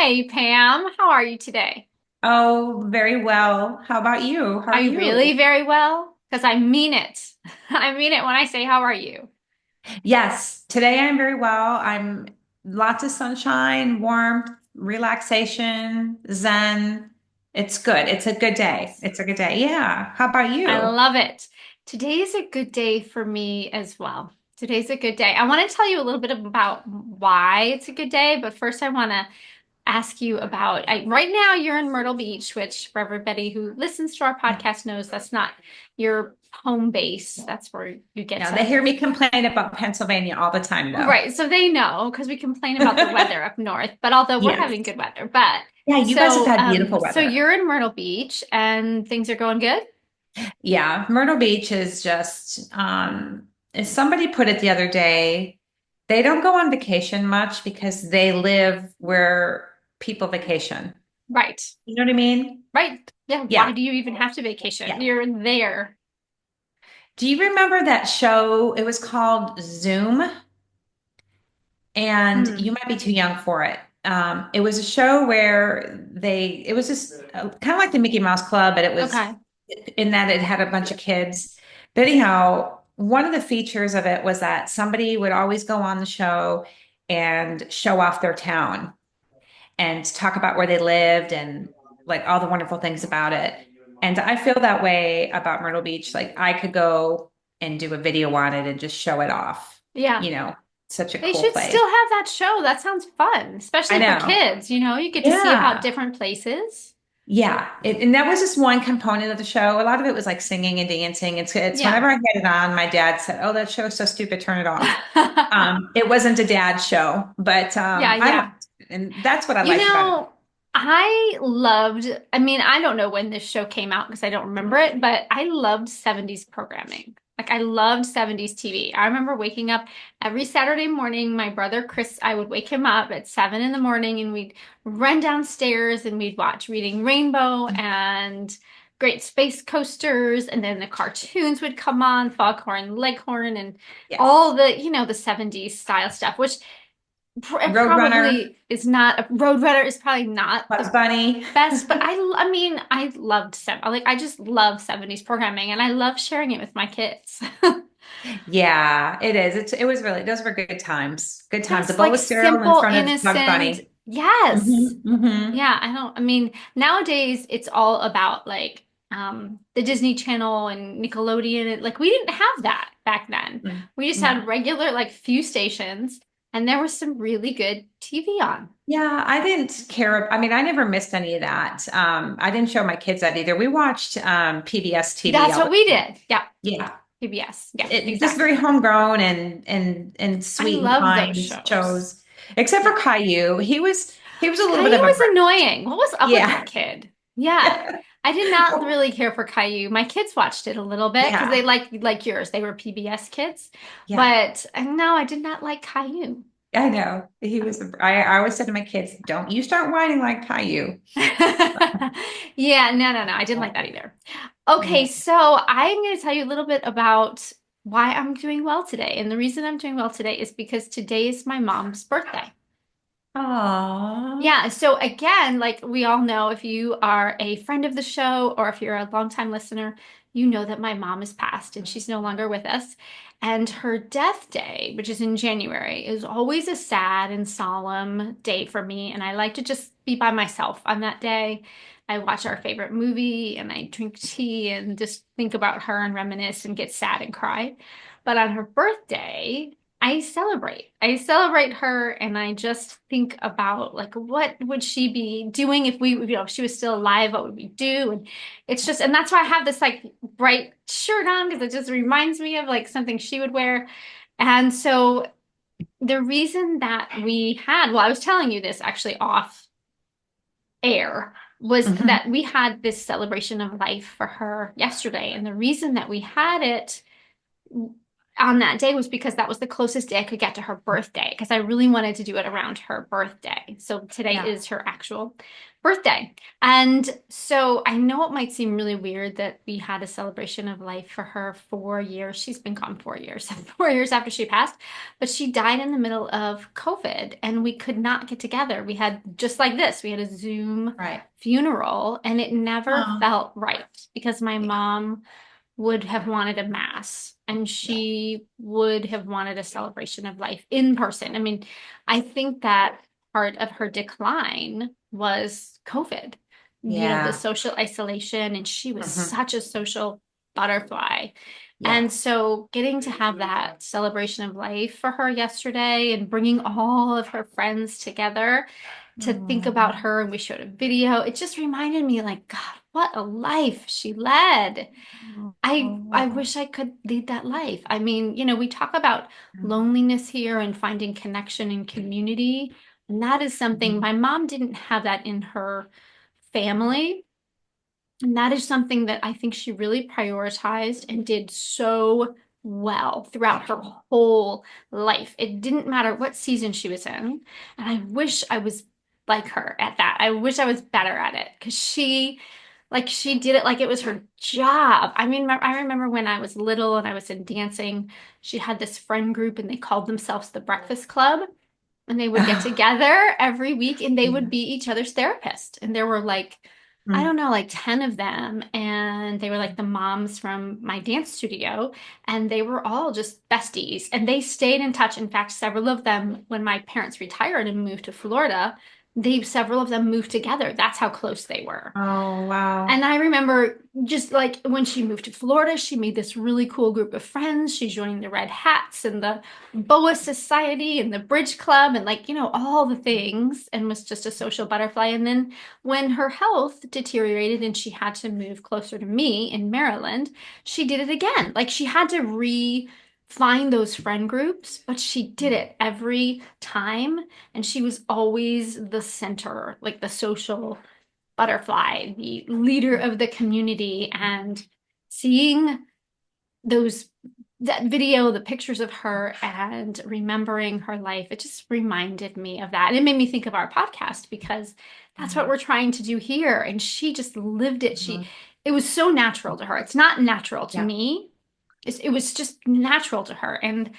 Hey, Pam, how are you today? Oh, very well. How about you? How Are are you really you? very well? Because I mean it. I mean it when I say, how are you? Yes, today I'm very well. I'm lots of sunshine, warmth, relaxation, zen. It's good. It's a good day. Yes. It's a good day. Yeah. How about I you? love it. Today is a good day for me as well. Today's a good day. I want to tell you a little bit about why it's a good day, but first I want to ask you about right now you're in Myrtle Beach, which for everybody who listens to our podcast knows that's not your home base. That's where you get Yeah, they to. hear me complain about Pennsylvania all the time, though. Right, so they know because we complain about the weather up north, but although we're having Yes. good weather, but Yeah, you guys have so had beautiful so weather. you're in Myrtle Beach and things are going good? Yeah, Myrtle Beach is just, as somebody put it the other day, they don't go on vacation much because they live where people vacation. Right. You know what I mean? Right. Yeah, why Yeah, do you even have to vacation? yeah. You're there. Do you remember that show? It was called Zoom, and you Hmm. might be too young for it. It was a show where it was just kind of like the Mickey Mouse Club, but it was Okay. in that it had a bunch of kids. But anyhow, one of the features of it was that somebody would always go on the show and show off their town and talk about where they lived and like all the wonderful things about it. And I feel that way about Myrtle Beach. Like I could go and do a video on it and just show it off. Yeah. You know, such a They cool should place. still have that show. That sounds fun, I especially for know. kids, you get to see about Yeah. different places. Yeah. And that was just one component of the show. A lot of it was like singing and dancing. It's Yeah. whenever I had it on, my dad said, "Oh, that show's so stupid, turn it off." It wasn't a dad show, but Yeah, I yeah. liked it. And that's what I You liked about it. know, I mean, I don't know when this show came out because I don't remember it, but I loved 70s programming. Like I loved 70s TV. I remember waking up every Saturday morning. My brother Chris, I would wake him up at 7 in the morning and we'd run downstairs and we'd watch Reading Rainbow and Great Space Coasters. And then the cartoons would come on, Foghorn Leghorn, and Yes. all the 70s style stuff, which it Roadrunner, probably is not. Roadrunner is probably not Bugs the Bunny. best, but I mean, I loved I just love 70s programming and I love sharing it with my kids. Yeah, it is. It was really, those were good times. Good times. A Yes, bowl like of cereal in simple, front of Bugs innocent. Bunny. Yes. Hmm. Yeah, I mean, nowadays it's all about the Disney Channel and Nickelodeon. Like we didn't have that back then. We just No. had regular like few stations and there was some really good TV on. Yeah, I didn't care. I mean, I never missed any of that. I didn't show my kids that either. We watched PBS TV That's all what the we time. did. Yeah. Yeah. PBS. Yeah, Just very exactly. homegrown and I sweet and love those kind shows. shows. Except for Yeah. Caillou. He was a little bit Caillou of a was brat. annoying. What was up with Yeah. that kid? Yeah. I did not really care for Caillou. My kids watched it a little bit because they Yeah. like yours. They were PBS kids. Yeah. But no, I did not like Caillou. I know. I always said to my kids, don't you start whining like Caillou. Yeah, no. I didn't like that either. Okay, Yeah. so I'm going to tell you a little bit about why I'm doing well today. And the reason I'm doing well today is because today is my mom's birthday. Aw. Yeah, so again, like we all know, if you are a friend of the show or if you're a longtime listener, you know that my mom has passed and she's no longer with us. And her death day, which is in January, is always a sad and solemn day for me. And I like to just be by myself on that day. I watch our favorite movie and I drink tea and just think about her and reminisce and get sad and cry. But on her birthday, I celebrate. I celebrate her and I just think about like what would she be doing if she was still alive, what would we do? And and that's why I have this like bright shirt on because it just reminds me of like something she would wear. And so the reason that I was telling you this actually off air, was Mhm. that we had this celebration of life for her yesterday. And the reason that we had it on that day was because that was the closest day I could get to her birthday because I really wanted to do it around her birthday. So today Yeah. is her actual birthday. And so I know it might seem really weird that we had a celebration of life for her 4 years. She's been gone 4 years, 4 years after she passed, but she died in the middle of COVID and we could not get together. We had just like this, we had a Zoom Right. funeral and it never Oh, felt right because my yeah. mom would have wanted a mass and Yeah. she would have wanted a celebration of life in person. I mean, I think that part of her decline was COVID, the Yeah. social isolation, and she was Hmm. such a social butterfly. Yeah. And so getting to have that celebration of life for her yesterday and bringing all of her friends together to think about Oh, her, and we showed a video, it just reminded me like, God, what a life she led. I oh, wish I could lead that life. I mean, we talk about loneliness here and finding connection and community, and that is something mhm. my mom didn't have that in her family. And that is something that I think she really prioritized and did so well throughout her whole life. It didn't matter what season she was in. And I wish I was like her at that. I wish I was better at it because she did it like it was her job. I mean, I remember when I was little and I was in dancing, she had this friend group and they called themselves the Breakfast Club. And they would get Oh, together every week and they would yeah. be each other's therapist. And there were like, I Mm. don't know, like 10 of them. And they were like the moms from my dance studio. And they were all just besties. And they stayed in touch. In fact, several of them, when my parents retired and moved to Florida, several of them moved together. That's how close they were. Oh, wow. And I remember just like when she moved to Florida, she made this really cool group of friends. She joined the Red Hats and the Boa Society and the Bridge Club and like, all the things and was just a social butterfly. And then when her health deteriorated and she had to move closer to me in Maryland, she did it again. Like she had to find those friend groups, but she did it every time. And she was always the center, like the social butterfly, the leader of the community, and seeing those that video, the pictures of her and remembering her life, it just reminded me of that. And it made me think of our podcast because that's what Yeah. we're trying to do here. And she just lived it. Mhm. It was so natural to her. It's not natural to Yeah. me. It was just natural to her. And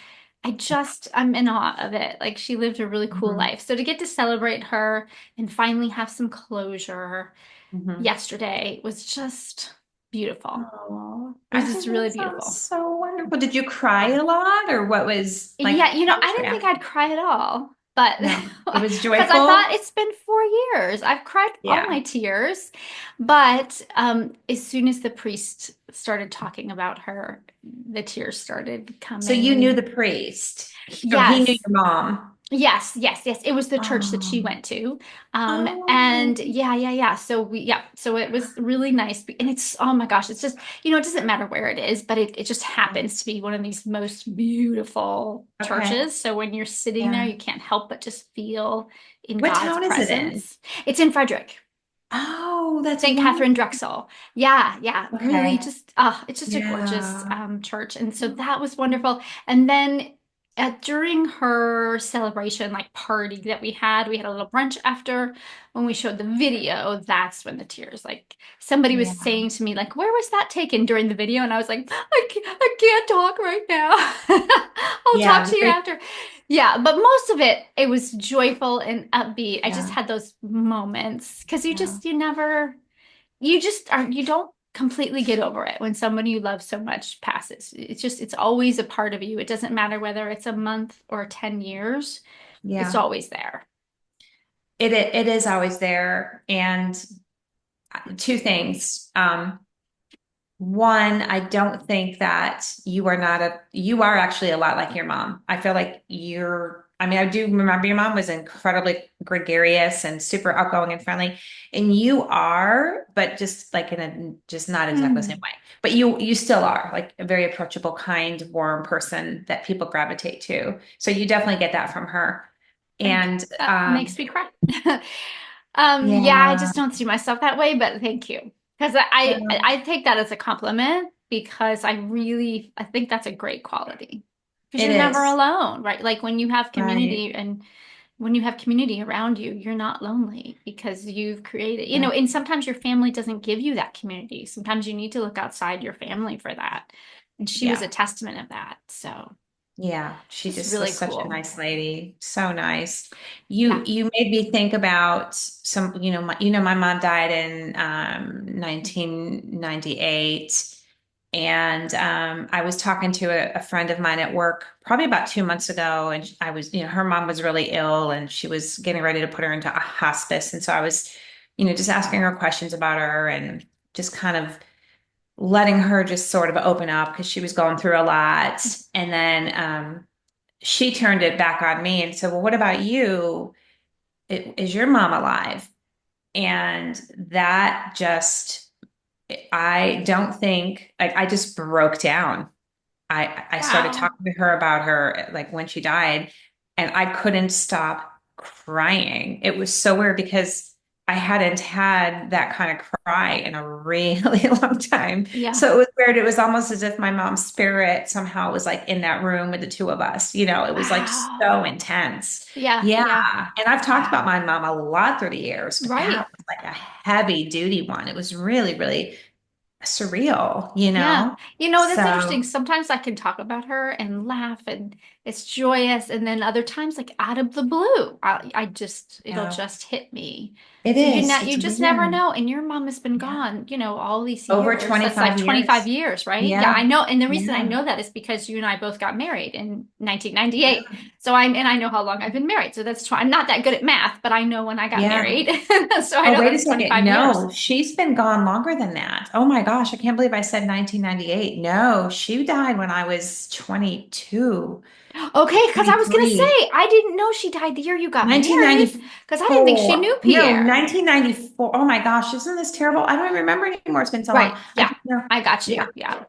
I'm in awe of it. Like she lived a really cool Mhm. life. So to get to celebrate her and finally have some closure Mhm. yesterday was just beautiful. Oh, It was I just think really that sounds beautiful. so wonderful. Did you cry a lot, or what was like, Yeah, how I was your didn't think reaction? I'd cry at all, but No, it was because I thought joyful. it's been 4 years. I've cried all my Yeah. tears, but as soon as the priest started talking about her, the tears started So coming. you knew And the priest, or he knew yes, your mom. yes, yes, yes. It was the church that she Oh, went to. oh, And yeah, yeah, yeah. So it was really nice. And it's, oh my gosh, it's just, it doesn't matter where it is, but it just happens to be one of these most beautiful okay. churches. So when you're sitting there, Yeah. you can't help but just feel in What God's town is it in? presence. It's in Frederick. Oh, that's St. Catherine wonderful. Drexel. Yeah, yeah, really Okay. just it's just a gorgeous Yeah. church. And so that was wonderful. And then during her celebration like party that we had a little brunch after when we showed the video, that's when the tears like somebody was Yeah. saying to me like, where was that taken during the video? And I was like, I can't talk right now. I'll talk Yeah. to you after. Yeah, but most of it was joyful and upbeat. I just Yeah. had those moments because Yeah. you don't completely get over it when someone you love so much passes. It's always a part of you. It doesn't matter whether it's a month or 10 years, it's Yeah. always there. It is always there. And two things. One, I don't think that you are actually a lot like your mom. I feel like I mean, I do remember your mom was incredibly gregarious and super outgoing and friendly. And you are, but just like just not exactly the same Hmm. way. But you still are like a very approachable, kind, warm person that people gravitate to. So you definitely get that from her. Thank you. And That makes me cry. Yeah, I yeah, just don't see myself that way, but thank you. Because I well, take that as a compliment. because I think that's a great quality because It you're never is. alone, right? Like when you have Right. community and when you have community around you, you're not lonely because you've created, Yeah. and sometimes your family doesn't give you that community. Sometimes you need to look outside your family for that. And she was a Yeah. testament of that. So Yeah, she just just was really such a cool. nice lady. So nice. Yeah. You made me think about some, my mom died in 1998. And I was talking to a friend of mine at work probably about 2 months ago, and I was, her mom was really ill and she was getting ready to put her into a hospice. And so I was, just asking her questions about her and just kind of letting her just sort of open up because she was going through a lot. And then she turned it back on me and said, "Well, what about you? Is your mom alive?" And that just, I don't think, like, I just broke down. I started Wow. talking to her about her, like when she died, and I couldn't stop crying. It was so weird because I hadn't had that kind of cry in a really long time. Yeah. So it was weird. It was almost as if my mom's spirit somehow was like in that room with the two of us. It was like Wow. so intense. Yeah. Yeah. Yeah. And I've talked about Wow. my mom a lot through the years, but that Right. was like a heavy duty one. It was really, really surreal, Yeah. That's interesting. So. Sometimes I can talk about her and laugh and it's joyous. And then other times, like out of the blue, it'll Yeah. just hit me. It So is. you It's just never weird. know. And your mom has been Yeah. gone, all these Over years. That's like 25 25 years. years, right? Yeah, I Yeah. know. And the reason I Yeah. know that is because you and I both got married in Yeah. 1998. And I know how long I've been married. So I'm not that good at math, but I know when I got Yeah. married. So I Oh, know wait a that's second. 25 years. No, she's been gone longer than that. Oh my gosh, I can't believe I said 1998. No, she died when I was 22, Okay, because I was gonna 23. say I didn't know she died the year you got married because I didn't think she knew 1994. No, Pierre. 1994. Oh my gosh, isn't this terrible? I don't even remember anymore. It's been so long. Right. I Yeah. just know. I got Yeah. you. Yeah.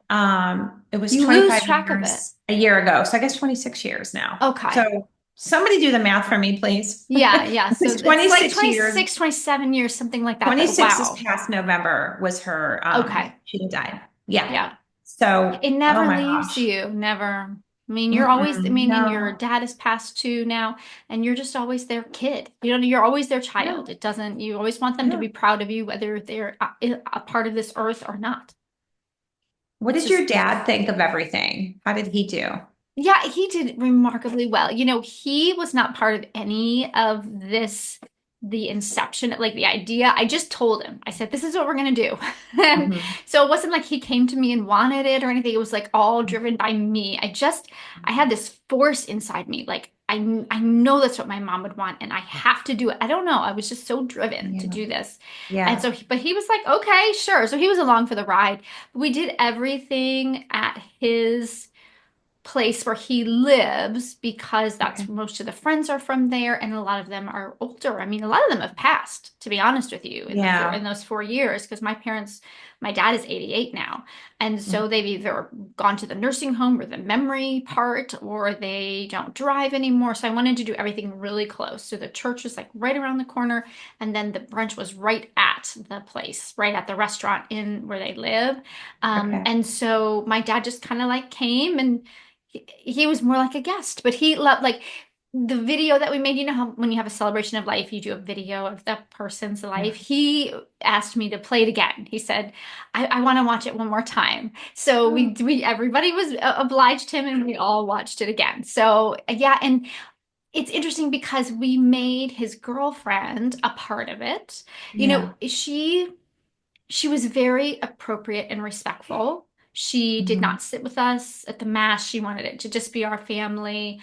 It was You lose 25 track of it. years a year ago. So I guess 26 years now. Okay. So somebody do the math for me, please. Yeah, yeah. So It's it's like 26 years. 26, 27 years, something like that. But 26 this wow. past November was her, Okay. she died. Yeah. Yeah. So, It oh never my leaves gosh. you. Never. You're always, Mm-mm, and your no. dad has passed too now, and you're just always their kid. You're always their Yeah. child. It doesn't, you always want them to Yeah. be proud of you, whether they're a part of this earth or not. What It's did your just dad think of everything? How did he do? Yeah, he did remarkably well. He was not part of any of this, the inception, like the idea. I just told him, I said, this is what we're going to do. And Mhm. so it wasn't like he came to me and wanted it or anything. It was like all driven by me. I had this force inside me. Like, I know that's what my mom would want and I have to do it. I don't know. I was just so driven to Yeah. do this. And Yeah. so, but he was like, okay, sure. So he was along for the ride. We did everything at his place where he lives because that's Okay. most of the friends are from there and a lot of them are older. A lot of them have passed, to be honest with you, in Yeah. those 4 years because my dad is 88 now. And Mm. so they've either gone to the nursing home or the memory part or they don't drive anymore. So I wanted to do everything really close. So the church was like right around the corner and then the brunch was right at the place, right at the restaurant in where they live. Okay. And so my dad just kind of like came and he was more like a guest, but he loved like the video that we made. You know how when you have a celebration of life, you do a video of the person's life. Yeah. He asked me to play it again. He said, I want to watch it one more time. So Oh, everybody was obliged him and we all watched it again. So yeah, and it's interesting because we made his girlfriend a part of it. yeah. She was very appropriate and respectful. She did Mhm. not sit with us at the mass. She wanted it to just be our family.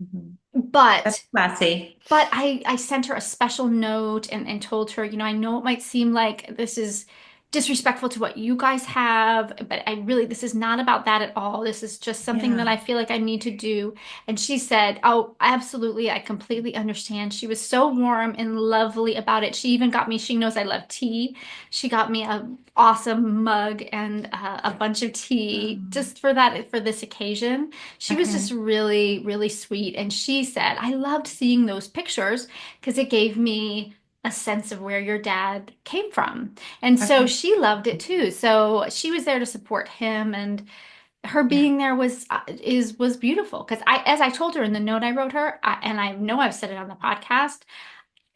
Mhm. That's But classy. I sent her a special note and told her, I know it might seem like this is disrespectful to what you guys have, but this is not about that at all. This is just something that Yeah. I feel like I need to do. And she said, oh, absolutely. I completely understand. She was so warm and lovely about it. She even got me, she knows I love tea. She got me a awesome mug and a bunch of tea Oh, just for this occasion. She was just okay. really, really sweet. And she said, I loved seeing those pictures because it gave me a sense of where your dad came from. And so Okay. she loved it too. So she was there to support him, and her Yeah. being there was beautiful because as I told her in the note I wrote her, and I know I've said it on the podcast,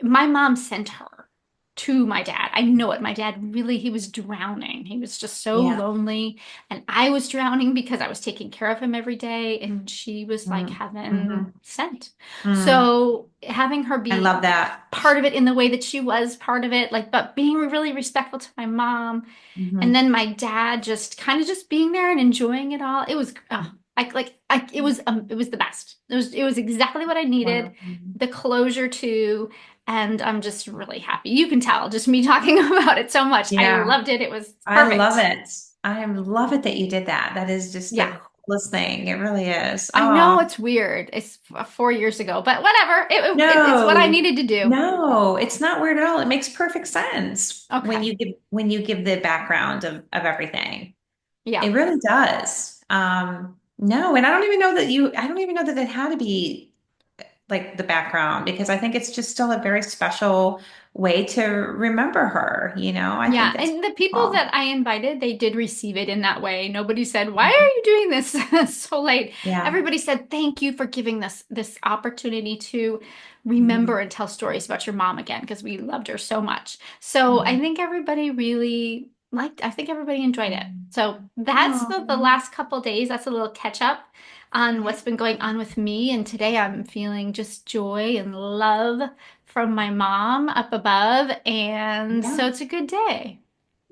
my mom sent her to my dad. I know it. My dad really, he was drowning. He was just so Yeah. lonely. And I was drowning because I was taking care of him every day. And she was like Mm. heaven Hmm. sent. Mm. So having her I be love that. part of it in the way that she was part of it, like, but being really respectful to my mom. And Hmm. then my dad just kind of just being there and enjoying it all. It was, it was the best. It was exactly what I needed, Wonderful. the closure to, and I'm just really happy. You can tell just me talking about it so much. I Yeah. loved it. It was I love perfect. it. I love it that you did that. That is just the Yeah. coolest thing. It really is. I Oh, know it's weird. It's 4 years ago, but whatever. It's what I no, needed to do. no, it's not weird at all. It makes perfect sense Okay. when you give the background of everything. Yeah. It really does. No, and I don't even know that it had to be like the background because I think it's just still a very special way to remember her, you know? I think Yeah, that's and the people cool. that I invited, they did receive it in that way. Nobody said, "Why are you doing this so late?" Yeah. Everybody said, "Thank you for giving this opportunity to remember Mhm. and tell stories about your mom again because we loved her so much." So I Mhm. think everybody really liked, I think everybody enjoyed it. So that's the Oh, last couple days. That's a little catch up on yeah. what's been going on with me. And today I'm feeling just joy and love from my mom up above. And Yeah. so it's a good day.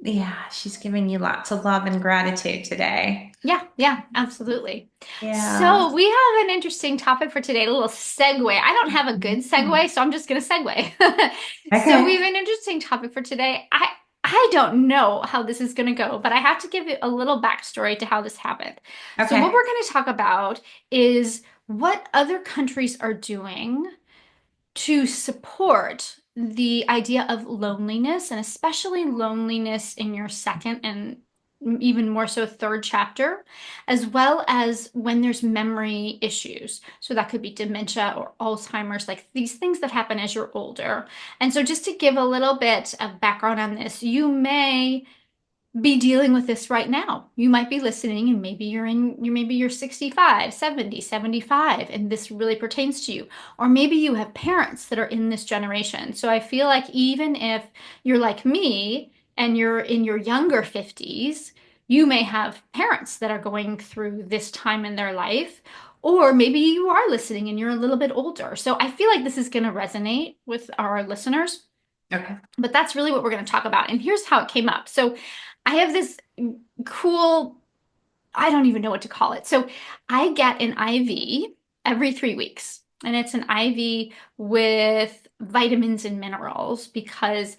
Yeah, she's giving you lots of love and gratitude today. Yeah, yeah, absolutely. Yeah. So we have an interesting topic for today, a little segue. I don't have a good Mhm. segue, so I'm just going to segue. So we Okay. have an interesting topic for today. I don't know how this is going to go, but I have to give you a little backstory to how this happened. So what Okay. we're going to talk about is what other countries are doing to support the idea of loneliness, and especially loneliness in your second and even more so third chapter, as well as when there's memory issues. So that could be dementia or Alzheimer's, like these things that happen as you're older. And so just to give a little bit of background on this, you may be dealing with this right now. You might be listening and maybe you're 65, 70, 75, and this really pertains to you. Or maybe you have parents that are in this generation. So I feel like even if you're like me and you're in your younger 50s, you may have parents that are going through this time in their life. Or maybe you are listening and you're a little bit older. So I feel like this is going to resonate with our listeners. Okay. But that's really what we're going to talk about. And here's how it came up. So I have this cool, I don't even know what to call it. So I get an IV every 3 weeks, and it's an IV with vitamins and minerals because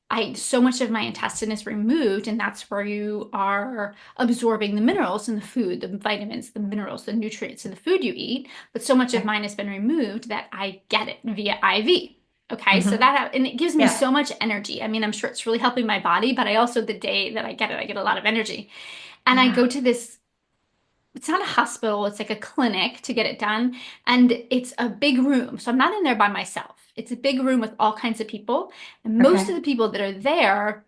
I so much of my intestine is removed, and that's where you are absorbing the minerals in the food, the vitamins, the minerals, the nutrients in the food you eat. But so much of Okay. mine has been removed that I get it via IV. Okay, so Hmm. and it gives me Yeah. so much energy. I mean, I'm sure it's really helping my body, but I also, the day that I get it, I get a lot of energy. And I Yeah. go to this, it's not a hospital, it's like a clinic to get it done. And it's a big room. So I'm not in there by myself. It's a big room with all kinds of people. And most of Okay. the people that are there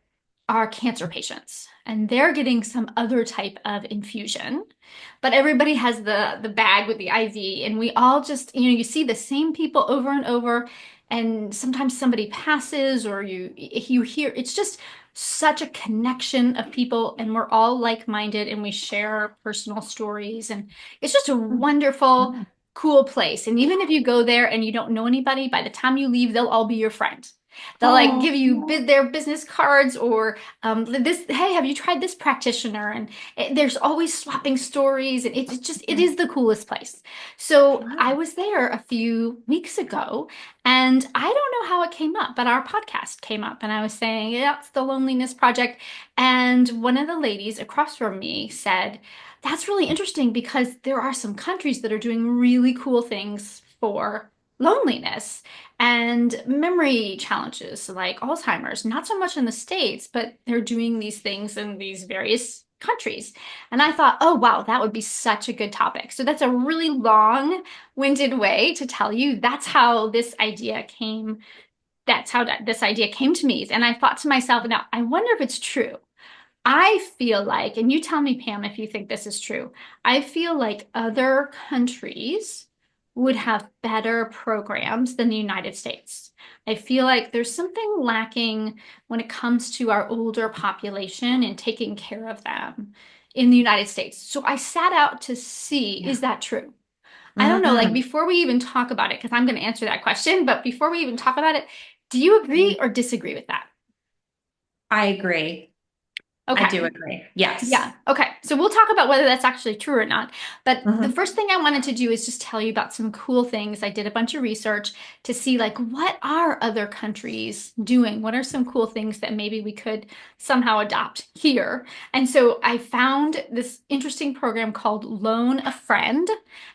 are cancer patients. And they're getting some other type of infusion. But everybody has the bag with the IV. And we all just, you see the same people over and over. And sometimes somebody passes, or you hear, it's just such a connection of people, and we're all like-minded and we share our personal stories, and it's just a wonderful, Mhm. cool place. And even if you go there and you don't know anybody, by the time you leave they'll all be your friend. They'll like Oh, give you their business cards, or this, hey, have you tried this practitioner? And there's always swapping stories, and it's just, it yeah. is the coolest place. So I Wow. was there a few weeks ago, and I don't know how it came up, but our podcast came up, and I was saying, yeah, it's the Loneliness Project. And one of the ladies across from me said, that's really interesting because there are some countries that are doing really cool things for loneliness and memory challenges like Alzheimer's. Not so much in the States, but they're doing these things in these various countries. And I thought, oh, wow, that would be such a good topic. So that's a really long winded way to tell you that's how this idea came that's how this idea came to me. And I thought to myself, now I wonder if it's true. I feel like, and you tell me, Pam, if you think this is true, I feel like other countries would have better programs than the United States. I feel like there's something lacking when it comes to our older population and taking care of them in the United States. So I sat out to see, Yeah. is that true? I don't know, like Mm, before we even talk about it, because I'm going to answer that question, but before we even talk about it, do you agree or disagree with that? I agree. I Okay. do agree. Yes. Yeah. Okay. So we'll talk about whether that's actually true or not. But the Hmm. first thing I wanted to do is just tell you about some cool things. I did a bunch of research to see like what are other countries doing? What are some cool things that maybe we could somehow adopt here? And so I found this interesting program called Loan a Friend,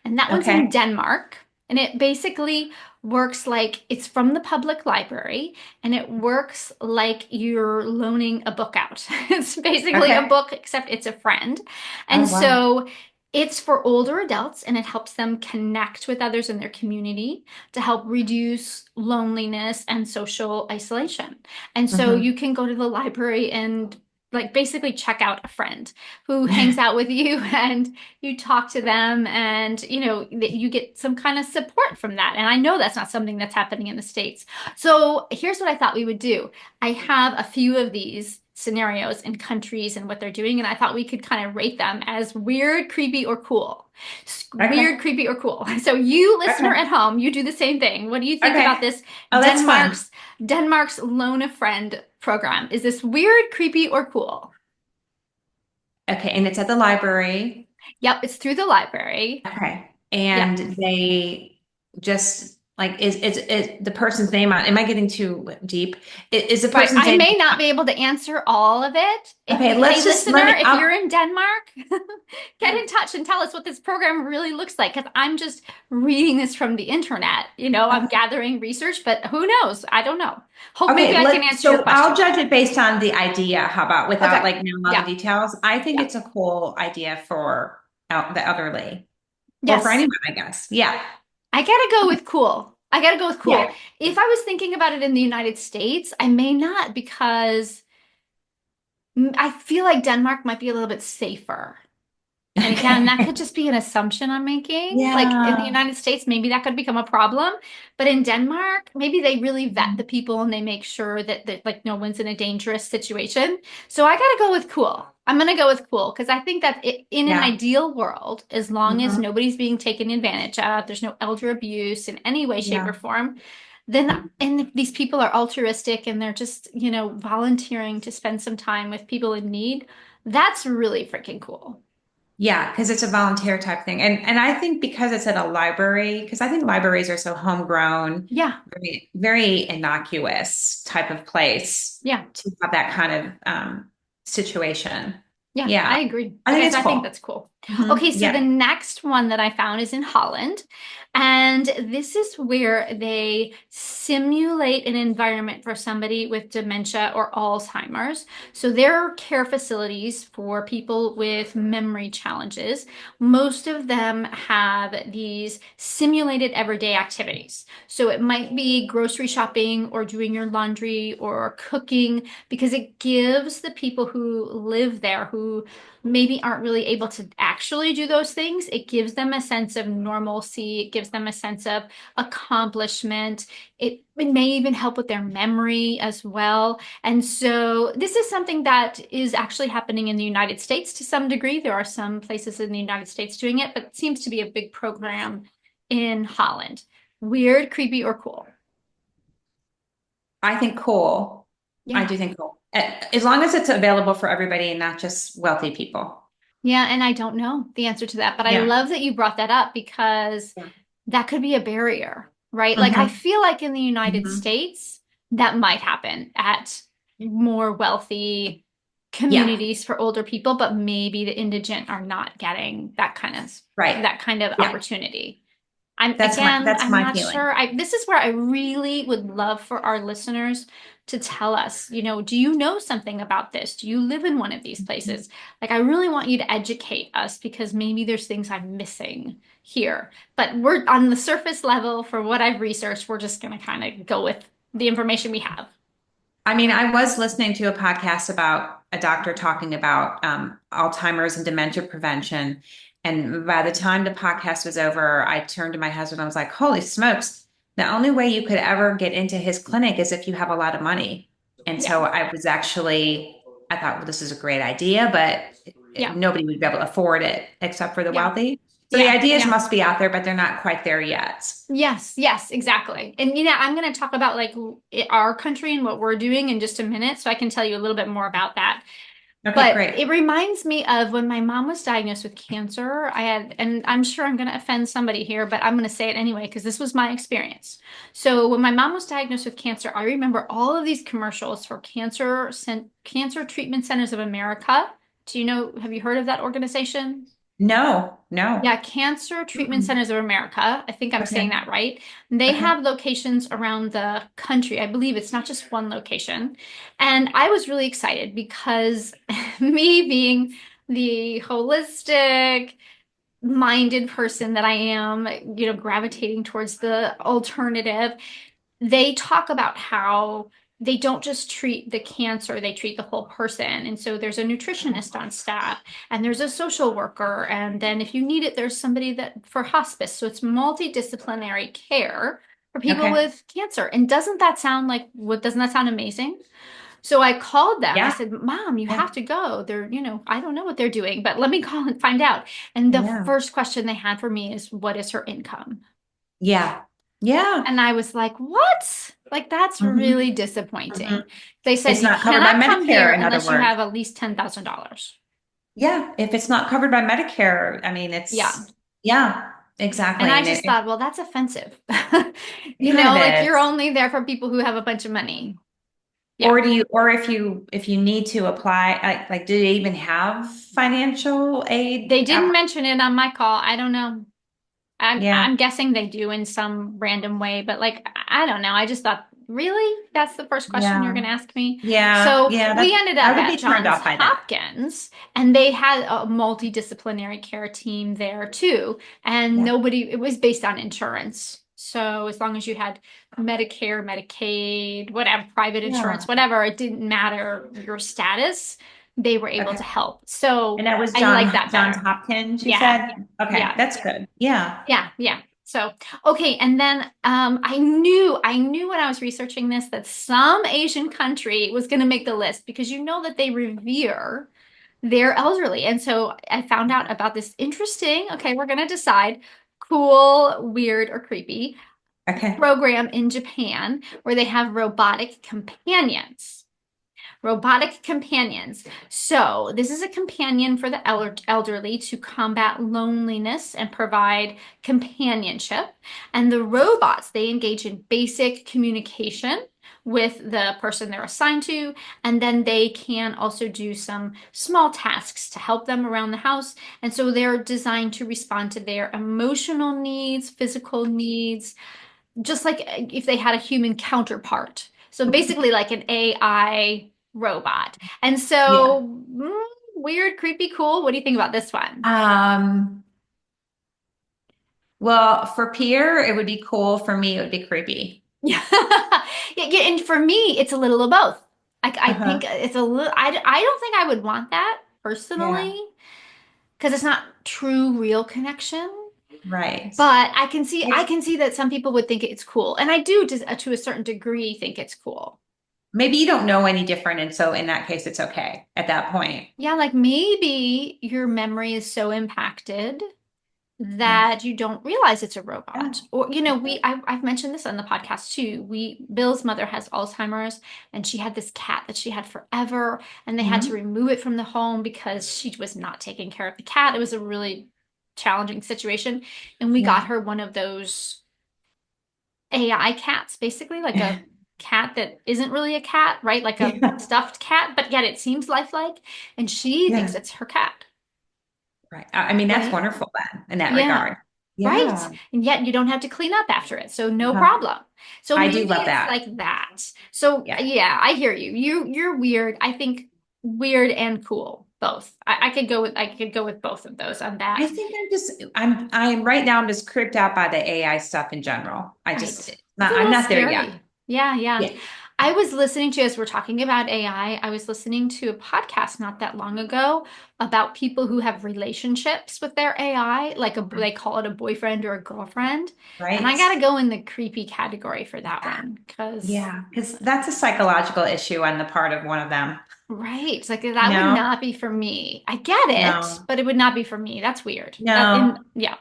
and that one's in Okay. Denmark. And it basically works like it's from the public library and it works like you're loaning a book out. It's basically a Okay. book, except it's a friend. Oh, And wow. so it's for older adults and it helps them connect with others in their community to help reduce loneliness and social isolation. And so Hmm. you can go to the library and like basically check out a friend who hangs out with you and you talk to them and you get some kind of support from that. And I know that's not something that's happening in the States. So here's what I thought we would do. I have a few of these scenarios in countries and what they're doing, and I thought we could kind of rate them as weird, creepy, or cool. Okay. Weird, creepy, or cool. So you, listener Okay. at home, you do the same thing. What do you think about Okay. this Oh, that's fun. Denmark's Loan a Friend program? Is this weird, creepy, or cool? Okay. And it's at the library. Yep, it's through the library. Okay. Yep. And they just like is the person's name on, am I getting too deep? Is the Right. person's I name may not be able to answer all of it. okay, Hey, let's just let listener, me if you're in Denmark, get in touch and tell us what this program really looks like. Because I'm just reading this from the internet. I'm okay. gathering research, but who knows? I don't know. Hope maybe Okay, I can let answer your so I'll question. judge it based on the idea. How about without Okay. like knowing all the Yeah. details? I think Yeah. it's a cool idea for the elderly or for Yes. anyone, I guess. Yeah. I gotta go with cool. I gotta go with cool. Yeah. If I was thinking about it in the United States, I may not because I feel like Denmark might be a little bit safer. And again, that Okay. could just be an assumption I'm making. Like in the Yeah. United States, maybe that could become a problem. But in Denmark, maybe they really vet the people and they make sure that like no one's in a dangerous situation. So I gotta go with cool. I'm gonna go with cool because I think that in an Yeah. ideal world, as long as Hmm. nobody's being taken advantage of, there's no elder abuse in any way, shape, or Yeah. form, then and these people are altruistic and they're just, volunteering to spend some time with people in need. That's really freaking cool. Yeah, because it's a volunteer type thing. And I think because it's at a library, because I think libraries are so homegrown, Yeah. very innocuous type of place Yeah. to have that kind of situation. Yeah, Yeah. I agree. I think Okay, it's so I think cool. that's cool. Hmm. Okay, so the Yeah. next one that I found is in Holland. And this is where they simulate an environment for somebody with dementia or Alzheimer's. So there are care facilities for people with memory challenges. Most of them have these simulated everyday activities. So it might be grocery shopping or doing your laundry or cooking because it gives the people who live there who maybe aren't really able to actually do those things, it gives them a sense of normalcy, it gives them a sense of accomplishment. It may even help with their memory as well. And so this is something that is actually happening in the United States to some degree. There are some places in the United States doing it, but it seems to be a big program in Holland. Weird, creepy, or cool? I think cool. I Yeah. do think cool. As long as it's available for everybody and not just wealthy people. Yeah, and I don't know the answer to that, but I Yeah. love that you brought that up because Yeah. that could be a barrier, right? Like I Hmm. feel like in the United Hmm. States, that might happen at more wealthy Yeah. communities for older people, but maybe the indigent are not getting Right. that kind of Yeah. opportunity. I'm That's my again, that's I'm my not feeling. sure. This is where I really would love for our listeners to tell us, do you know something about this? Do you live in one of these places? Like, I really want you to educate us because maybe there's things I'm missing here. But we're on the surface level for what I've researched, we're just going to kind of go with the information we have. I mean, I was listening to a podcast about a doctor talking about Alzheimer's and dementia prevention. And by the time the podcast was over, I turned to my husband. I was like, holy smokes, the only way you could ever get into his clinic is if you have a lot of money. And Yeah. so I thought, well, this is a great idea, but Yeah. nobody would be able to afford it except for the Yeah. wealthy. So the Yeah. ideas Yeah. must be out there, but they're not quite there yet. Yes, yes, exactly. And I'm going to talk about like our country and what we're doing in just a minute, so I can tell you a little bit more about that. Okay, But great. it reminds me of when my mom was diagnosed with cancer. And I'm sure I'm going to offend somebody here, but I'm going to say it anyway because this was my experience. So when my mom was diagnosed with cancer, I remember all of these commercials for Cancer Treatment Centers of America. Have you heard of that organization? No, no. Yeah, Cancer Treatment Mm-mm. Centers of America. I think I'm saying Okay. that right. They Okay. have locations around the country. I believe it's not just one location. And I was really excited because me being the holistic minded person that I am, gravitating towards the alternative, they talk about how they don't just treat the cancer, they treat the whole person. And so there's a nutritionist on staff and there's a social worker. And then if you need it, there's somebody that for hospice. So it's multidisciplinary care for people Okay. with cancer. And doesn't that sound amazing? So I called them. I Yeah. said, Mom, you Yeah. have to go. I don't know what they're doing, but let me call and find out. And the Yeah. first question they had for me is, what is her income? Yeah. Yeah. And I was like, what? Like, that's Hmm. really Hmm. disappointing. They said, It's you not covered by cannot come here Medicare, in other unless you words. have at least $10,000. Yeah. If it's not covered by Medicare, I mean, Yeah. yeah, exactly. And I And just thought, well, that's offensive. it kind of Like you're is. only there for people who have a bunch of money. Yeah. Or if you need to apply, like, do they even have financial aid? They didn't mention it on my call. I don't know. Yeah. I'm guessing they do in some random way, but like I don't know. I just thought, really? That's the first question you're Yeah. going to ask me? Yeah. So Yeah. we ended I up would at be turned Johns off by that. Hopkins, and they had a multidisciplinary care team there too. And Yeah. it was based on insurance. So as long as you had Medicare, Medicaid, whatever, private insurance, Yeah. whatever, it didn't matter your status, they were able to Okay. help. So And that was I like that Johns better. Hopkins, you Yeah. said? Okay, Yeah. that's good. Yeah. Yeah, yeah. So, okay, and then I knew when I was researching this that some Asian country was going to make the list because you know that they revere their elderly. And so I found out about this interesting, okay, we're going to decide cool, weird, or creepy Okay. program in Japan where they have robotic companions. Robotic companions. So, this is a companion for the elderly to combat loneliness and provide companionship. And the robots, they engage in basic communication with the person they're assigned to, and then they can also do some small tasks to help them around the house. And so they're designed to respond to their emotional needs, physical needs, just like if they had a human counterpart. So basically, like an AI robot. And Yeah. so, weird, creepy, cool. What do you think about this one? Um, well, for Pierre, it would be cool. For me, it would be creepy. Yeah. Yeah, yeah, and for me, it's a little of both. I Uh-huh. think it's a little, I don't think I would want that Yeah. personally because it's not true, real connection. Right. But I Maybe can see that some people would think it's cool. And I do to a certain degree think it's cool. maybe you don't know any different, and so in that case, it's okay at that point. Yeah, like maybe your memory is so impacted Yeah. that you don't realize it's a Yeah. robot. Or, I've mentioned this on the podcast too. Bill's mother has Alzheimer's and she had this cat that she had forever and they had to Mhm. remove it from the home because she was not taking care of the cat. It was a really challenging situation. And we got Yeah. her one of those AI cats, basically like a cat that isn't really a cat, right? Like a Yeah. stuffed cat, but yet it seems lifelike. And she thinks Yeah. it's her cat. Right. I mean, that's Right? wonderful then in that Yeah. regard. Right. Yeah. And yet you don't have to clean up after it. So no Uh-huh. problem. So I do maybe love it's that. like that. So Yeah. yeah, I hear you. You're weird. I think weird and cool, both. I could go with both of those on I that. think I'm right now I'm just creeped out by the AI stuff in general. Right. It's a I'm little not there yet. scary. Yeah, yeah. Yeah. I was listening to, as we're talking about I was listening to a podcast not that long ago about people who have relationships with their AI, like they call it a boyfriend or a girlfriend. And I Right. gotta go in the creepy category for that one because, Yeah, because that's a psychological issue on the part of one of them. right, like You that would know? not be for me. I get it, No, but it would not be for me. That's weird. That in no. yeah.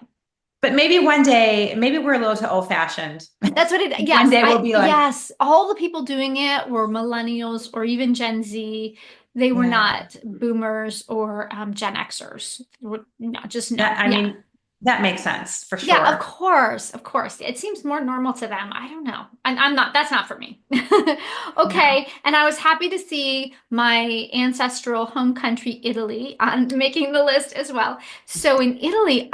But maybe one day, maybe we're a little too old-fashioned. That's what it, One yes, day we'll be like, yes, all the people doing it were millennials or even Gen Z. They were yeah, not boomers or Gen Xers. No, just no. that, I Yeah. mean, that makes sense for Yeah, of sure. course, of course. It seems more normal to them. I don't know. I'm not, that's not for me. No. Okay, and I was happy to see my ancestral home country, Italy, on making the list as well. So in Italy,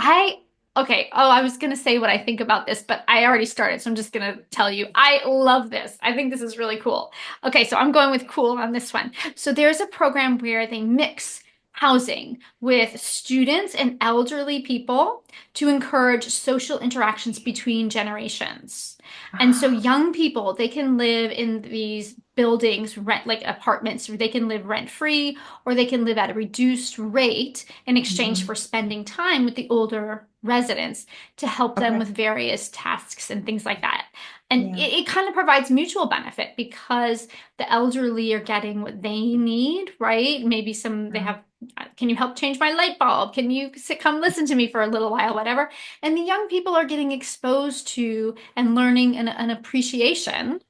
okay, oh, I was gonna say what I think about this, but I already started, so I'm just gonna tell you. I love this. I think this is really cool. Okay, so I'm going with cool on this one. So there's a program where they mix housing with students and elderly people to encourage social interactions between generations. And so Ah, young people, they can live in these buildings, rent like apartments, or they can live rent free, or they can live at a reduced rate in exchange for mhm. spending time with the older residents to help them Okay. with various tasks and things like that. And Yeah. it kind of provides mutual benefit because the elderly are getting what they need, right? Maybe they Yeah. have, can you help change my light bulb? Can you come listen to me for a little while, whatever? And the young people are getting exposed to and learning an appreciation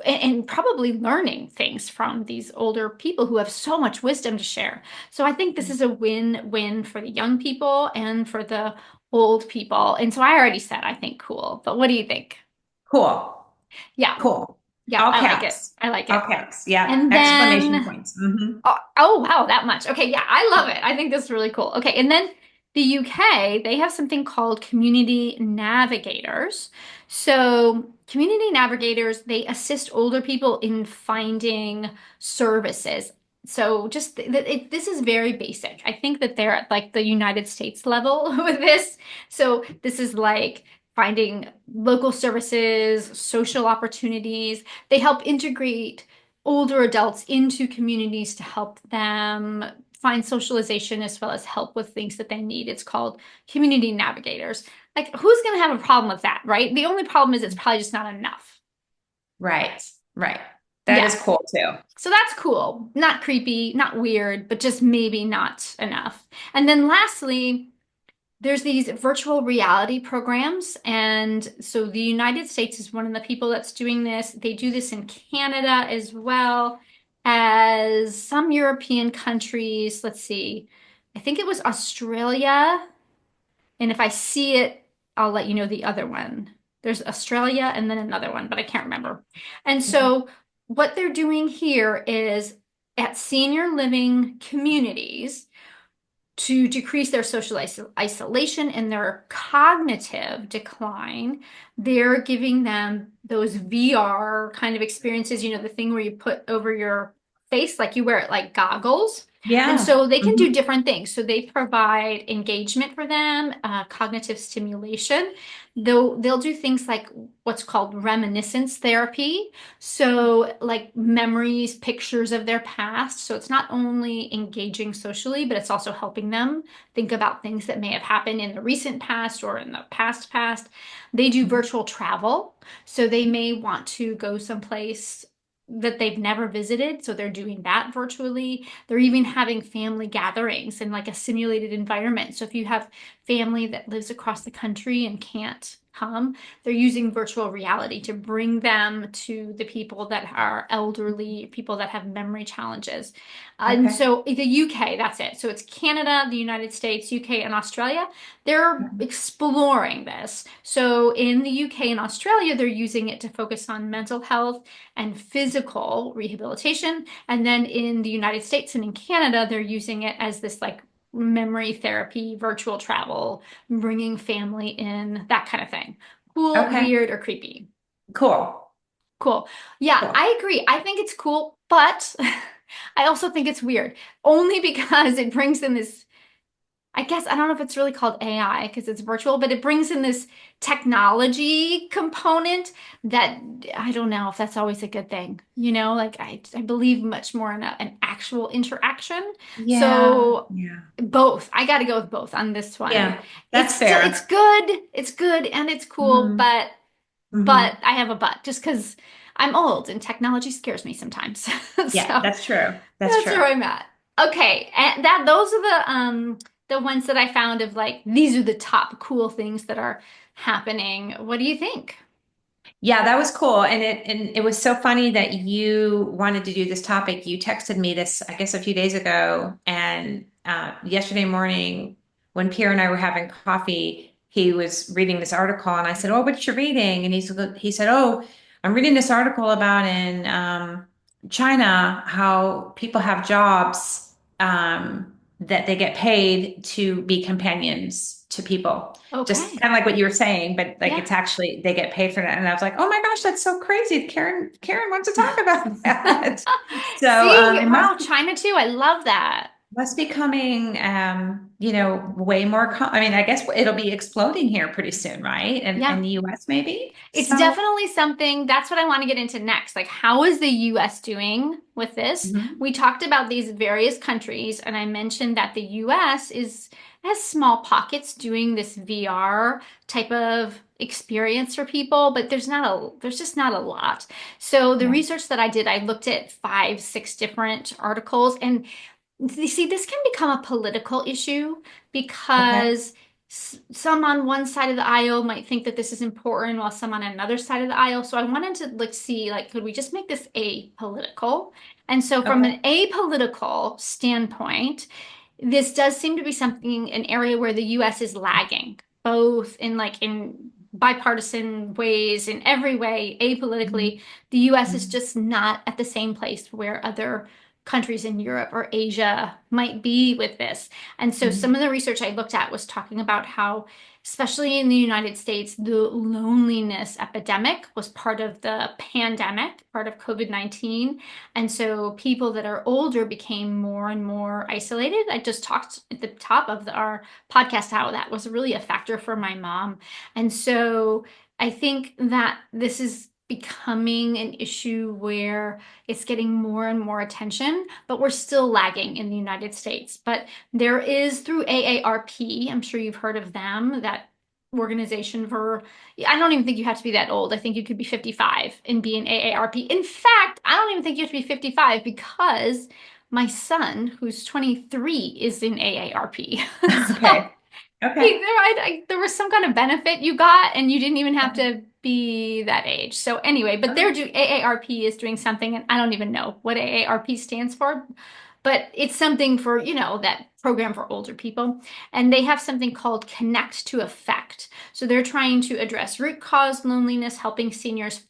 and probably learning things from these older people who have so much wisdom to share. So I think this is a win-win for the young people and for the old people. And so I already said I think cool, but what do you think? Cool. Yeah, Cool. yeah, All I like it. caps. I like All it. caps. Yeah. And Exclamation then points. Hmm. oh, wow, that much. Okay, yeah, I love it. I think this is really cool. Okay, and then the UK, they have something called community navigators. So, community navigators, they assist older people in finding services. So, this is very basic. I think that they're at like the United States level with this. So, this is like finding local services, social opportunities. They help integrate older adults into communities to help them find socialization as well as help with things that they need. It's called community navigators. Like, who's going to have a problem with that, right? The only problem is it's probably just not enough. Right. Right. That is Yeah. cool too. So that's cool. Not creepy, not weird, but just maybe not enough. And then lastly, there's these virtual reality programs. And so the United States is one of the people that's doing this. They do this in Canada as well as some European countries. Let's see. I think it was Australia. And if I see it, I'll let you know the other one. There's Australia and then another one, but I can't remember. And Okay. so what they're doing here is at senior living communities to decrease their social isolation and their cognitive decline, they're giving them those VR kind of experiences, the thing where you put over your face, like you wear it like goggles. And Yeah. so they can do Hmm. different things. So they provide engagement for them, cognitive stimulation. They'll do things like what's called reminiscence therapy. So, like memories, pictures of their past. So, it's not only engaging socially, but it's also helping them think about things that may have happened in the recent past or in the past. They do virtual travel. So, they may want to go someplace that they've never visited. So, they're doing that virtually. They're even having family gatherings in like a simulated environment. So, if you have family that lives across the country and can't come, they're using virtual reality to bring them to the people that are elderly, people that have memory challenges. And Okay. so the UK, that's it. So it's Canada, the United States, UK, and Australia. They're exploring this. So in the UK and Australia, they're using it to focus on mental health and physical rehabilitation. And then in the United States and in Canada, they're using it as this like memory therapy, virtual travel, bringing family in, that kind of thing. Cool, Okay. weird, or creepy. Cool. Cool. Yeah, Cool. I agree. I think it's cool, but I also think it's weird, only because it brings in this. I guess I don't know if it's really called AI because it's virtual, but it brings in this technology component that I don't know if that's always a good thing. Like I believe much more in an actual interaction. Yeah, So yeah, both. I got to go with both on this one. yeah. It's That's still it's fair. good. It's good and it's cool, Hmm. but Hmm. I have a but just because I'm old and technology scares me sometimes. Yeah, So that's true. That's that's true. where I'm at. Okay, and those are the ones that I found of like these are the top cool things that are happening. What do you think? Yeah, that was cool. And it was so funny that you wanted to do this topic. You texted me this, I guess, a few days ago. And yesterday morning, when Pierre and I were having coffee, he was reading this article, and I said, "Oh, what you reading?" And he said, "Oh, I'm reading this article about in China how people have jobs that they get paid to be companions to people." Just Okay. kind of like what you were saying, but like Yeah. it's actually they get paid for that. And I was like, oh my gosh, that's so crazy. Karen wants to talk about that. So See, it wow, China too. I love that. must be coming way more I mean, I guess it'll be exploding here pretty soon, right? And Yeah. in the US maybe. It's So definitely something that's what I want to get into next. Like, how is the US doing with this? mhm, We talked about these various countries, and I mentioned that the US is has small pockets doing this VR type of experience for people, but there's just not a lot. So the yeah. research that I did, I looked at 5, 6 different articles, and you see, this can become a political issue Okay. because some on one side of the aisle might think that this is important while some on another side of the aisle. So I wanted to like see like could we just make this apolitical? And so from Okay. an apolitical standpoint, this does seem to be something an area where the US is lagging, both in bipartisan ways, in every way, Mhm, apolitically. The US is mhm, just not at the same place where other countries in Europe or Asia might be with this. And so some mhm, of the research I looked at was talking about how, especially in the United States, the loneliness epidemic was part of the pandemic, part of COVID-19. And so people that are older became more and more isolated. I just talked at the top of our podcast how that was really a factor for my mom. And so I think that this is becoming an issue where it's getting more and more attention, but we're still lagging in the United States. But there is through AARP, I'm sure you've heard of them, that organization for, I don't even think you have to be that old. I think you could be 55 and be in AARP. In fact, I don't even think you have to be 55 because my son, who's 23, is in AARP. So Okay. Okay. there was some kind of benefit you got, and you didn't even have to be that age. So anyway, but Okay. AARP is doing something, and I don't even know what AARP stands for, but it's something for, that program for older people. And they have something called Connect to Effect. So they're trying to address root cause loneliness, helping seniors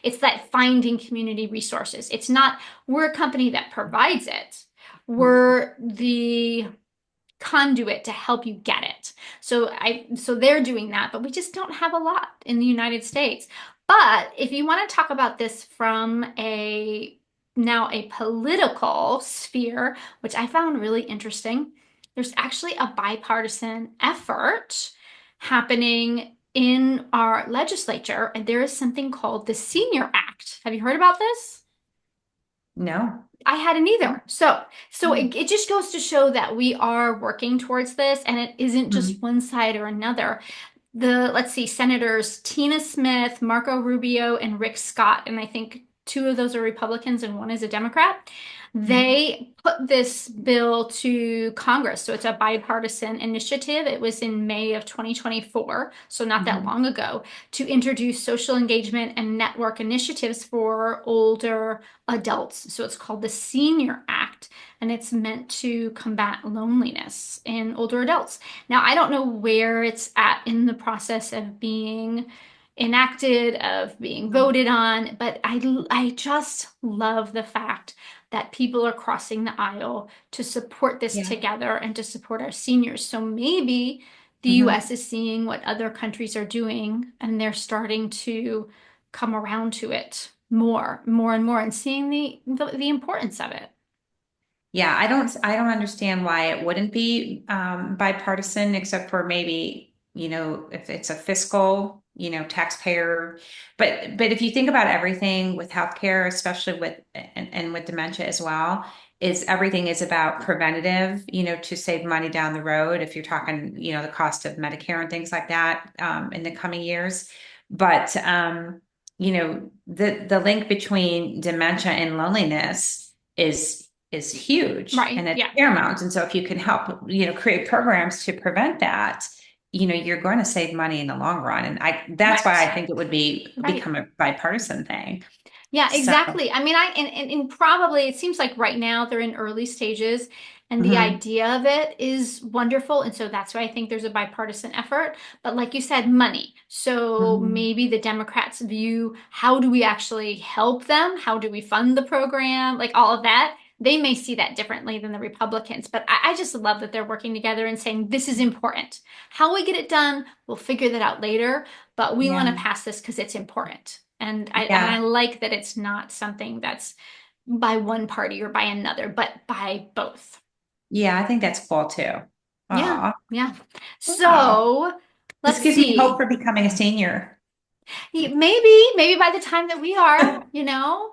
it's that finding community resources. It's not, we're a company that provides it. We're the conduit to help you get it. So they're doing that, but we just don't have a lot in the United States. But if you want to talk about this from a political sphere, which I found really interesting, there's actually a bipartisan effort happening in our legislature, and there is something called the Senior Act. Have you heard about this? No. I hadn't either. So Mm, it just goes to show that we are working towards this and it isn't just mhm, one side or another. Let's see, Senators Tina Smith, Marco Rubio, and Rick Scott, and I think two of those are Republicans and one is a Democrat. mhm, They put this bill to Congress. So it's a bipartisan initiative. It was in May of 2024, so not that mhm, long ago, to introduce social engagement and network initiatives for older adults. So it's called the Senior Act, and it's meant to combat loneliness in older adults. Now, I don't know where it's at in the process of being enacted, of being mhm. voted on, but I just love the fact that people are crossing the aisle to support this Yeah. together and to support our seniors. So maybe the Mhm. US is seeing what other countries are doing and they're starting to come around to it more and more and seeing the importance of it. Yeah, I don't understand why it wouldn't be bipartisan, except for maybe, if it's a fiscal, taxpayer. But if you think about everything with healthcare, especially and with dementia as well, is everything is about preventative, to save money down the road if you're talking, the cost of Medicare and things like that in the coming years. But the link between dementia and loneliness is huge Right. and it's Yeah. paramount. And so if you can help, create programs to prevent that, you're going to save money in the long run. And that's why I Right. think it would Right. become a bipartisan thing. Yeah, So, exactly. I mean, and probably it seems like right now they're in early stages, and the mhm, idea of it is wonderful. And so that's why I think there's a bipartisan effort. But like you said, money. So mhm. maybe the Democrats view how do we actually help them? How do we fund the program? Like all of that. They may see that differently than the Republicans. But I just love that they're working together and saying this is important. How we get it done, we'll figure that out later, but we want to Yeah. pass this because it's important. And I Yeah. like that it's not something that's by one party or by another, but by both. Yeah. I think that's cool too. Yeah, Oh, yeah. wow. So This let's gives me hope see. for becoming a senior. Maybe by the time that we are, I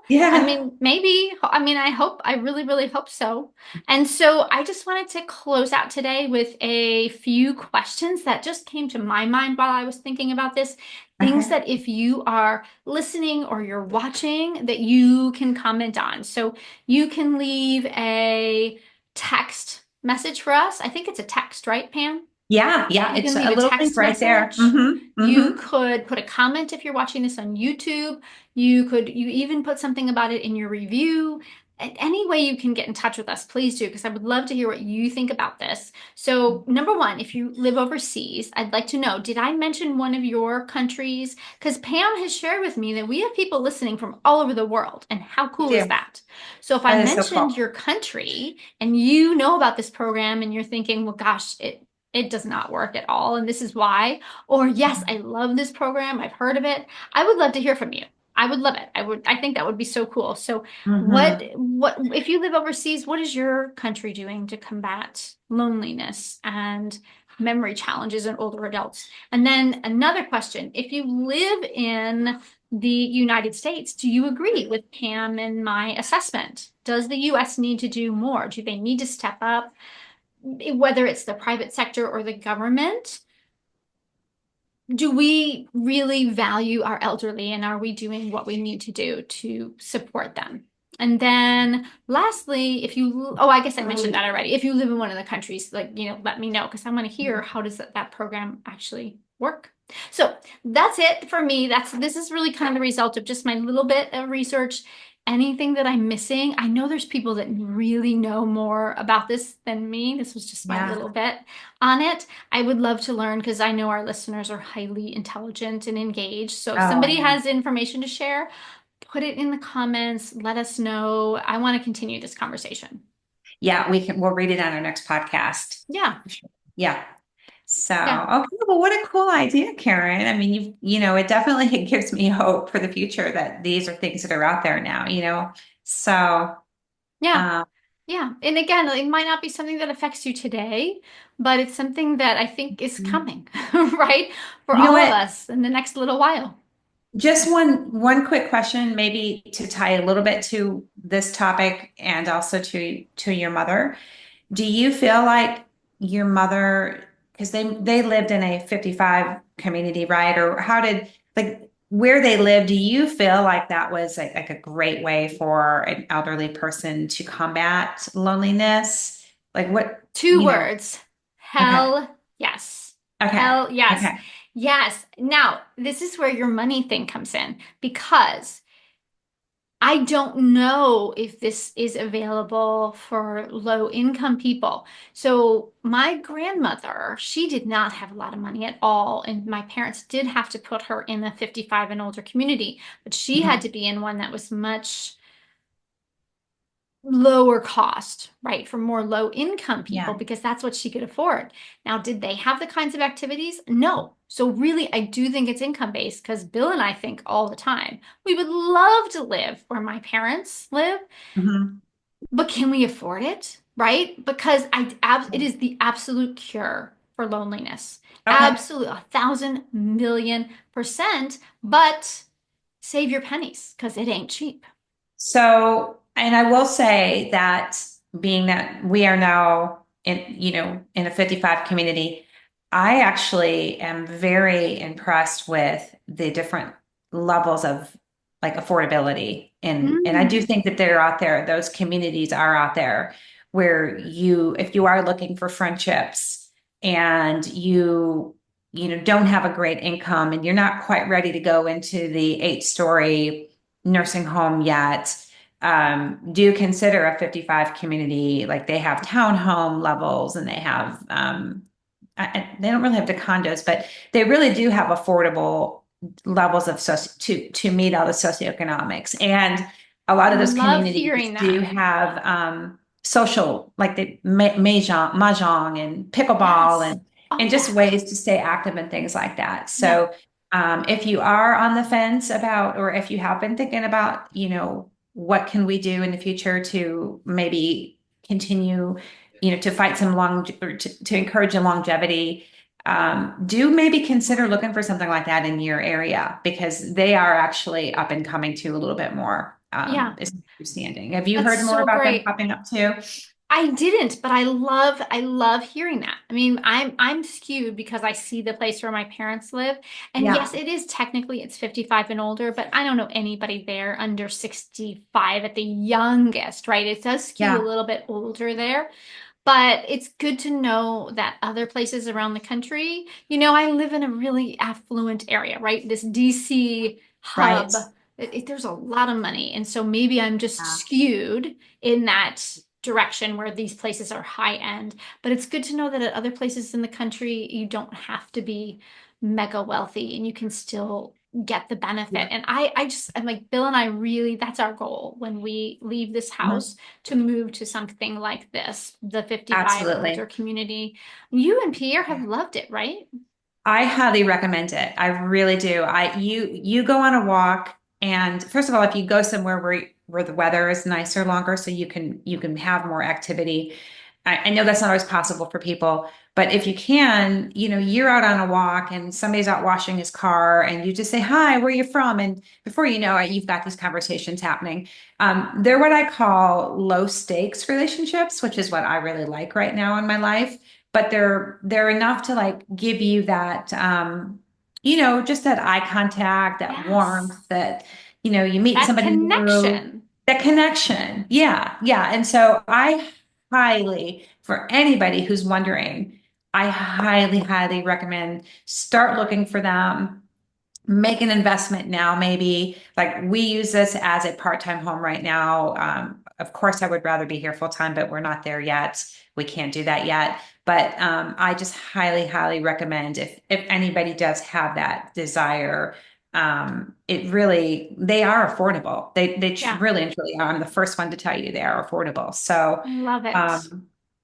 Yeah. mean, maybe, I mean, I really, really hope so. And so I just wanted to close out today with a few questions that just came to my mind while I was thinking about this. Things Okay. that if you are listening or you're watching, that you can comment on. So you can leave a text message for us. I think it's a text, right, Pam? Yeah. Yeah. You It's can leave a a little link text right there. message. You Hmm. could put a comment if you're watching this on YouTube. You even put something about it in your review. Any way you can get in touch with us, please do, because I would love to hear what you think about this. So, number one, if you live overseas, I'd like to know, did I mention one of your countries? Because Pam has shared with me that we have people listening from all over the world, and how We cool is do. that? So, if I That is so mentioned cool. your country and you know about this program and you're thinking, well, gosh, it does not work at all, and this is why. Or, yes, I love this program. I've heard of it. I would love to hear from you. I would love it. I think that would be so cool. So, Hmm. if you live overseas, what is your country doing to combat loneliness and memory challenges in older adults? And then another question, if you live in the United States, do you agree with Pam and my assessment? Does the US need to do more? Do they need to step up? Whether it's the private sector or the government, do we really value our elderly and are we doing what we need to do to support them? And then lastly, I guess I mentioned that already. If you live in one of the countries, like, let me know because I want to hear how does that program actually work. So that's it for me. This is really kind of the result of just my little bit of research. Anything that I'm missing, I know there's people that really know more about this than me. This was just my Yeah. little bit on it. I would love to learn because I know our listeners are highly intelligent and engaged. So if Oh, somebody yeah. has information to share, put it in the comments. Let us know. I want to continue this conversation. Yeah, we'll read it on our next podcast. Yeah. Yeah. So, Yeah. okay, well, what a cool idea, Karen. I mean, it definitely gives me hope for the future that these are things that are out there now. So, Yeah. um, Yeah. And again, it might not be something that affects you today, but it's something that I think is coming, right? For you know all of what? us in the next little while. Just one quick question, maybe to tie a little bit to this topic and also to your mother. Do you feel like your mother, because they lived in a 55 community, right? Or how did like where they lived, do you feel like that was like a great way for an elderly person to combat loneliness? Like what, Two words. okay, Hell yes. okay, Hell yes. okay. Yes. Now, this is where your money thing comes in because I don't know if this is available for low income people. So, my grandmother, she did not have a lot of money at all. And my parents did have to put her in the 55 and older community, but she had Mhm. to be in one that was much lower cost, right, for more low income people Yeah. because that's what she could afford. Now, did they have the kinds of activities? No. So, really, I do think it's income based because Bill and I think all the time we would love to live where my parents live, Mhm. But can we afford it? Right? Because it is the absolute cure for loneliness. Okay. Absolute, 1,000,000,000%. But save your pennies because it ain't cheap. So, and I will say that being that we are now in, in a 55 community, I actually am very impressed with the different levels of like affordability. And I do Mm. think that they're out there, those communities are out there where if you are looking for friendships and don't have a great income and you're not quite ready to go into the 8-story nursing home yet, do consider a 55 community. Like they have townhome levels and they have, they don't really have the condos, but they really do have affordable levels of to meet all the socioeconomics. And a lot I of those love communities hearing do that. have social, like the mahjong and pickleball Yes. and Oh, just yes. ways to stay active and things like that. Yeah. So if you are on the fence about, or if you have been thinking about, what can we do in the future to maybe continue, to fight some or to encourage a longevity, do maybe consider looking for something like that in your area because they are actually up and coming too a little bit more, Yeah. is my understanding. Have you That's heard more so about them great. popping up too? I didn't, but I love hearing that. I mean, I'm skewed because I see the place where my parents live. And yes, Yeah. it is technically it's 55 and older, but I don't know anybody there under 65 at the youngest, right? It does skew a Yeah. little bit older there. But it's good to know that other places around the country, I live in a really affluent area, right? This DC Right. hub, there's a lot of money. And so maybe I'm just Yeah. skewed in that direction where these places are high end. But it's good to know that at other places in the country, you don't have to be mega wealthy and you can still get the benefit. Yeah. And I'm like, Bill and I really, that's our goal when we leave this Mhm. house to move to something like this, the 55 and older Absolutely. community. You and Pierre have loved it, right? I highly recommend it. I really do. You go on a walk and first of all, if you go somewhere where the weather is nicer longer so you can have more activity. I know that's not always possible for people, but if you can, you're out on a walk and somebody's out washing his car and you just say, "Hi, where are you from?" And before you know it, you've got these conversations happening. They're what I call low stakes relationships, which is what I really like right now in my life, but they're enough to like give you that just that eye contact, that warmth, Yes. that you meet That somebody new, connection. that connection. Yeah, yeah. And so I highly, for anybody who's wondering, I highly, highly recommend start looking for them, make an investment now, maybe. Like we use this as a part-time home right now. Of course, I would rather be here full-time, but we're not there yet. We can't do that yet. But I just highly, highly recommend if anybody does have that desire, they are affordable. Yeah, Really and truly are. I'm the first one to tell you they are affordable. So I love it.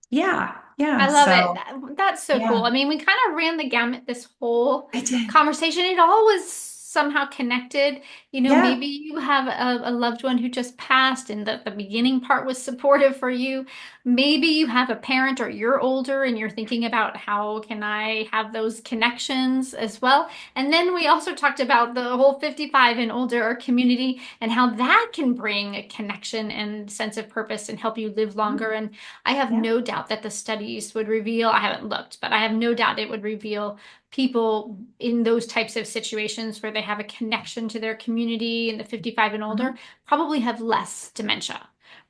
yeah, yeah. I love it. So That's so cool. yeah, I mean, we kind of ran the gamut this whole I did. conversation. It all was somehow connected. Yeah, Maybe you have a loved one who just passed and the beginning part was supportive for you. Maybe you have a parent or you're older and you're thinking about how can I have those connections as well. And then we also talked about the whole 55 and older community and how that can bring a connection and sense of purpose and help you live longer. And I have yeah. no doubt that the studies would reveal, I haven't looked, but I have no doubt it would reveal people in those types of situations where they have a connection to their community and the 55 and older Mhm. probably have less dementia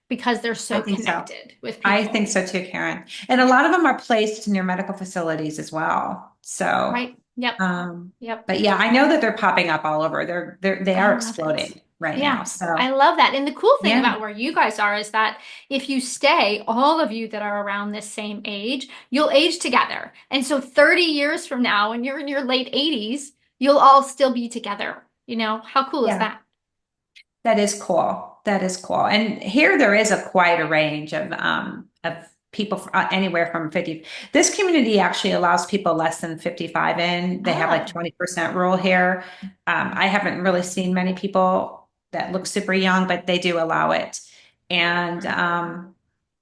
because they're I so think so. connected with I people. think so too, Karen. And a Yeah. lot of them are placed near medical facilities as well. So, Right. Yep. um, Yep. but yeah, I know that they're popping up all over. They I are love it. exploding right now. Yeah, So, I love that. And the cool thing yeah, about where you guys are is that if you stay, all of you that are around this same age, you'll age together. And so 30 years from now, when you're in your late 80s, you'll all still be together. How cool is yeah, that? that is cool. That is cool. And here there is a quite a range of people anywhere from 50. This community actually allows people less than 55 in. They have like Oh, 20% rule here. I haven't really seen many people that look super young, but they do allow it. And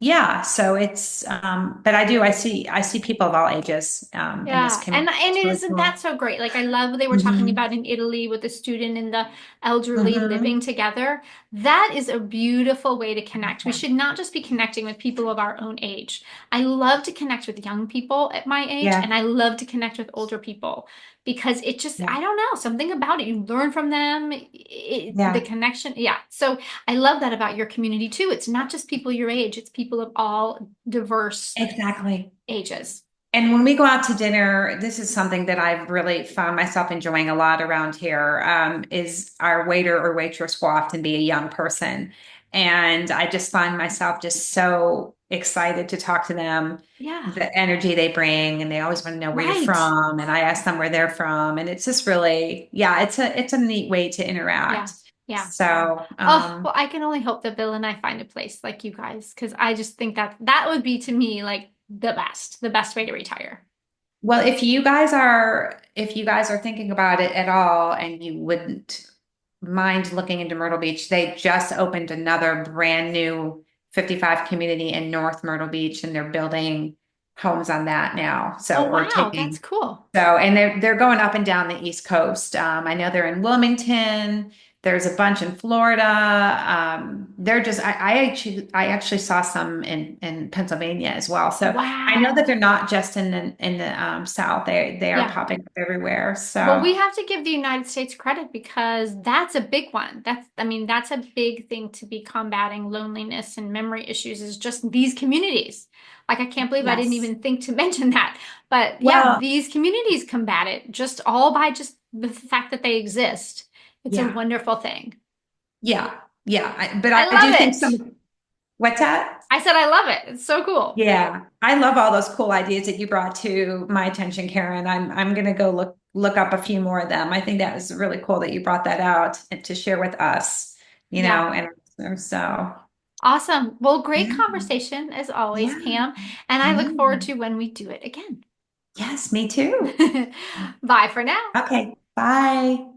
yeah, so it's but I see people of all ages in this Yeah. community. And It's really isn't that cool. so great? Like I love what they were talking Hmm. about in Italy with the student and the elderly living Hmm. together. That is a beautiful way to connect. We should not just be connecting with people of our own age. I love to connect with young people at my age, Yeah, and I love to connect with older people because it just, yeah, I don't know, something about it. You learn from them, the yeah, connection. Yeah. So I love that about your community too. It's not just people your age, it's people of all diverse exactly. ages. And when we go out to dinner, this is something that I've really found myself enjoying a lot around here, is our waiter or waitress will often be a young person. And I just find myself just so excited to talk to them, Yeah. the energy they bring, and they always want to know where you're Right. from. And I ask them where they're from. And it's just really, yeah, it's a neat way to Yeah. interact. Yeah. So, Oh, well, I can only hope that Bill and I find a place like you guys, because I just think that that would be to me like the best way to retire. well, if you guys are thinking about it at all and you wouldn't mind looking into Myrtle Beach, they just opened another brand new 55 community in North Myrtle Beach and they're building homes on that now. Oh, So, or wow, that's taking cool. so, and they're going up and down the East Coast. I know they're in Wilmington. There's a bunch in Florida. They're just I actually saw some in Pennsylvania as well. So I know that Wow. they're not just in the South. They are Yeah. popping up everywhere. Well, So we have to give the United States credit because that's a big one. I mean, that's a big thing to be combating loneliness and memory issues is just these communities. Like, I can't believe I didn't yes. even think to mention that. But yeah, Well, these communities combat it just all by just the fact that they exist. It's a yeah, wonderful thing. yeah, yeah. But I I love do think it. what's that? I said I love it. It's so cool. Yeah, I love all those cool ideas that you brought to my attention, Karen. I'm gonna go look up a few more of them. I think that was really cool that you brought that out and to share with us, Yeah. and our listeners. So Awesome. Well, great yeah, conversation as always, yeah, Pam. And I look yeah. forward to when we do it again. Yes, me too. Bye for now. Okay, bye.